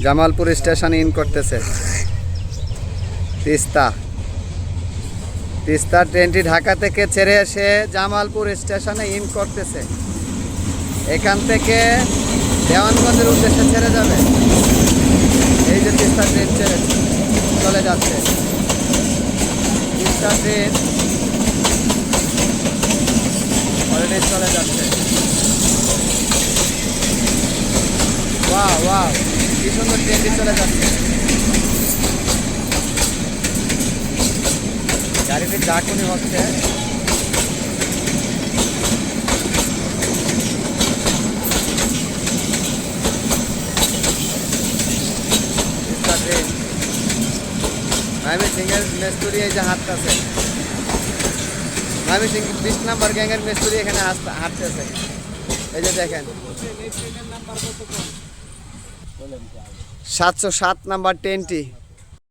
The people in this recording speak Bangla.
জামালপুর স্টেশন ইন করতেছে। তিস্তা তিস্তা ট্রেনটি ঢাকা থেকে ছেড়ে এসে জামালপুর স্টেশনে ইন করতেছে। এখান থেকে দেওয়ানগঞ্জের উদ্দেশ্যে ছেড়ে যাবে। এই যে তিস্তা ট্রেন ছেড়ে চলে যাচ্ছে। তিস্তা ট্রেন অলরেডি চলে যাচ্ছে। ওয়াও ওয়াও, কি সুন্দর ট্রেনটি চলে যাচ্ছে। গাড়িটি ডাকুনি হচ্ছে। ময়মনসিংহের মেস্তুরি এই যে হাঁটতেছে। ময়মনসিংহ 20 নম্বর গ্যাংয়ের মেস্তুরি এখানে হাঁটতেছে। এই যে দেখেন 707 নাম্বার ট্রেনটি